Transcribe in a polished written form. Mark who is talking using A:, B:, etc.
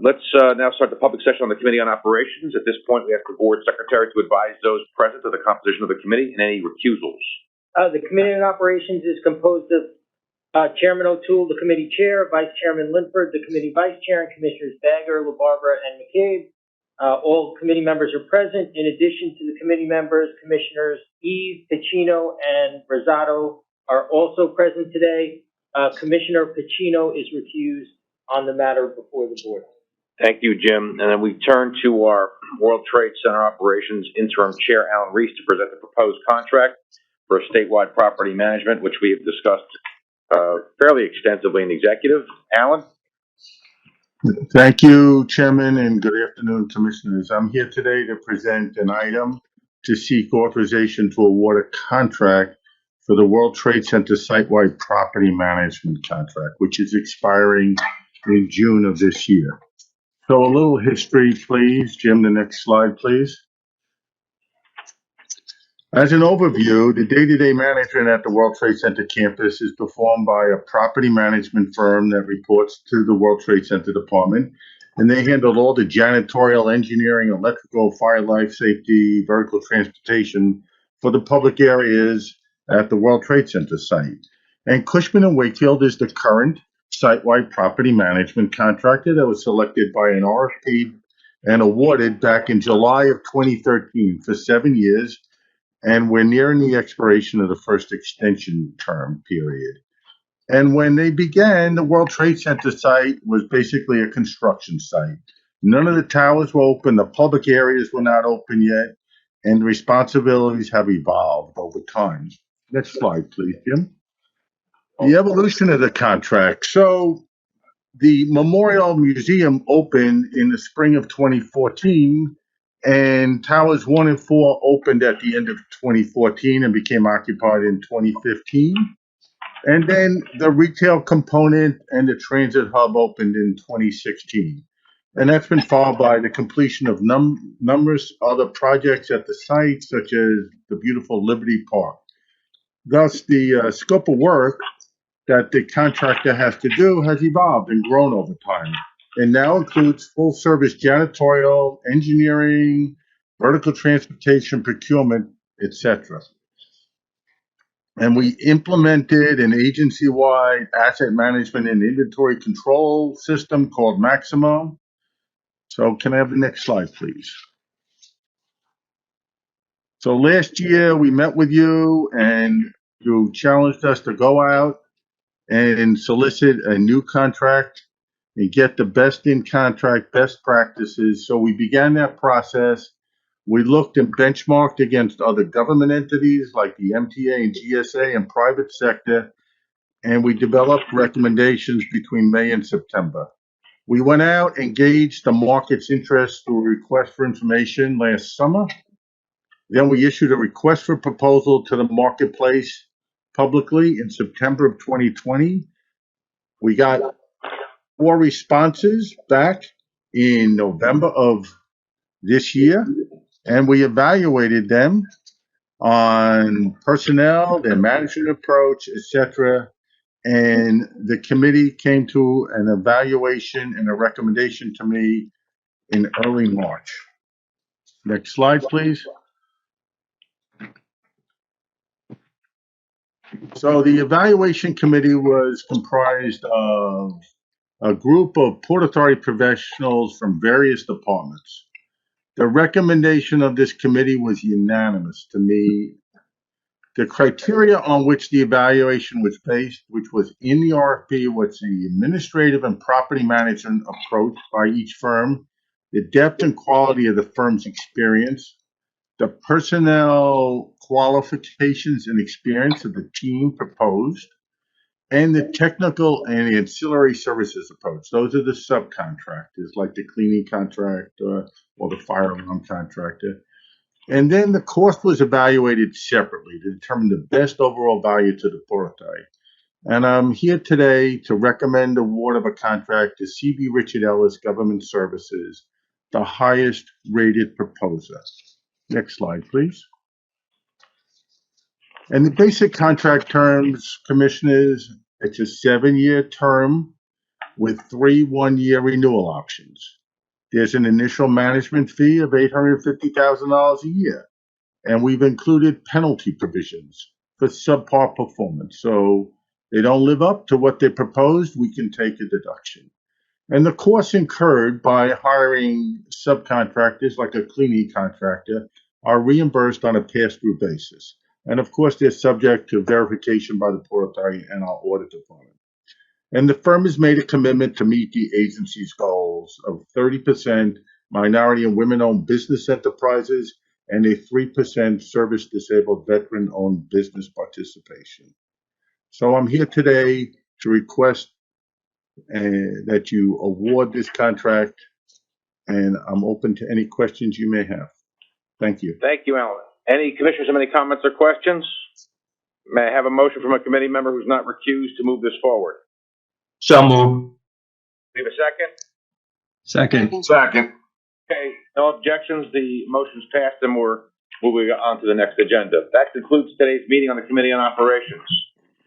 A: Let's now start the public session on the Committee on Operations. At this point, we ask the Board Secretary to advise those present of the composition of the committee and any recusals.
B: The Committee on Operations is composed of Chairman O'Toole, the committee chair, Vice Chairman Linford, the committee vice chair, and Commissioners Bagger, LaBarbera, and McCabe. All committee members are present. In addition to the committee members, Commissioners Eve, Pacino, and Rosado are also present today. Commissioner Pacino is recused on the matter before the board.
A: Thank you, Jim. And then we turn to our World Trade Center Operations Interim Chair, Alan Reese, to present the proposed contract for statewide property management, which we have discussed fairly extensively in executive. Alan?
C: Thank you, Chairman, and good afternoon, Commissioners. I'm here today to present an item to seek authorization to award a contract for the World Trade Center site-wide property management contract, which is expiring in June of this year. So a little history, please. Jim, the next slide, please. As an overview, the day-to-day management at the World Trade Center campus is performed by a property management firm that reports to the World Trade Center Department, and they handle all the janitorial, engineering, electrical, fire, life safety, vertical transportation for the public areas at the World Trade Center site. And Cushman & Wakefield is the current site-wide property management contractor that was selected by an RFP and awarded back in July of 2013 for 7 years. And we're nearing the expiration of the first extension term period. And when they began, the World Trade Center site was basically a construction site. None of the towers were open, the public areas were not open yet, and responsibilities have evolved over time. Next slide, please, Jim. The evolution of the contract. So the Memorial Museum opened in the spring of 2014, and Towers 1 and 4 opened at the end of 2014 and became occupied in 2015. And then the retail component and the transit hub opened in 2016. And that's been followed by the completion of numerous other projects at the site, such as the beautiful Liberty Park. Thus, the scope of work that the contractor has to do has evolved and grown over time, and now includes full service janitorial, engineering, vertical transportation, procurement, etc. And we implemented an agency-wide asset management and inventory control system called Maximo. So can I have the next slide, please? So last year we met with you and you challenged us to go out and solicit a new contract and get the best in contract, best practices. So we began that process. We looked and benchmarked against other government entities like the MTA and GSA and private sector, and we developed recommendations between May and September. We went out and gauged the market's interest through a request for information last summer. Then we issued a request for proposal to the marketplace publicly in September of 2020. We got 4 responses back in November of this year, and we evaluated them on personnel, their management approach, etc. And the committee came to an evaluation and a recommendation to me in early March. Next slide, please. So the evaluation committee was comprised of a group of Port Authority professionals from various departments. The recommendation of this committee was unanimous to me. The criteria on which the evaluation was based, which was in the RFP, was the administrative and property management approach by each firm, the depth and quality of the firm's experience, the personnel qualifications and experience of the team proposed, and the technical and ancillary services approach. Those are the subcontractors, like the cleaning contractor or the fire alarm contractor. And then the cost was evaluated separately to determine the best overall value to the Port Authority. And I'm here today to recommend award of a contract to C.B. Richard Ellis Government Services, the highest rated proposer. Next slide, please. And the basic contract terms, Commissioners, it's a 7-year term with 3 one-year renewal options. There's an initial management fee of $850,000 a year, and we've included penalty provisions for subpar performance. So they don't live up to what they proposed, we can take a deduction. And the costs incurred by hiring subcontractors like a cleaning contractor are reimbursed on a pass-through basis. And of course, they're subject to verification by the Port Authority and our audit department. And the firm has made a commitment to meet the agency's goals of 30% minority and women-owned business enterprises and a 3% service-disabled veteran-owned business participation. So I'm here today to request that you award this contract, and I'm open to any questions you may have. Thank you.
A: Thank you, Alan. Any commissioners have any comments or questions? May I have a motion from a committee member who's not recused to move this forward?
D: So moved.
A: We have a second?
D: Second.
E: Second.
A: Okay, no objections. The motion's passed and we're moving on to the next agenda. That concludes today's meeting on the Committee on Operations.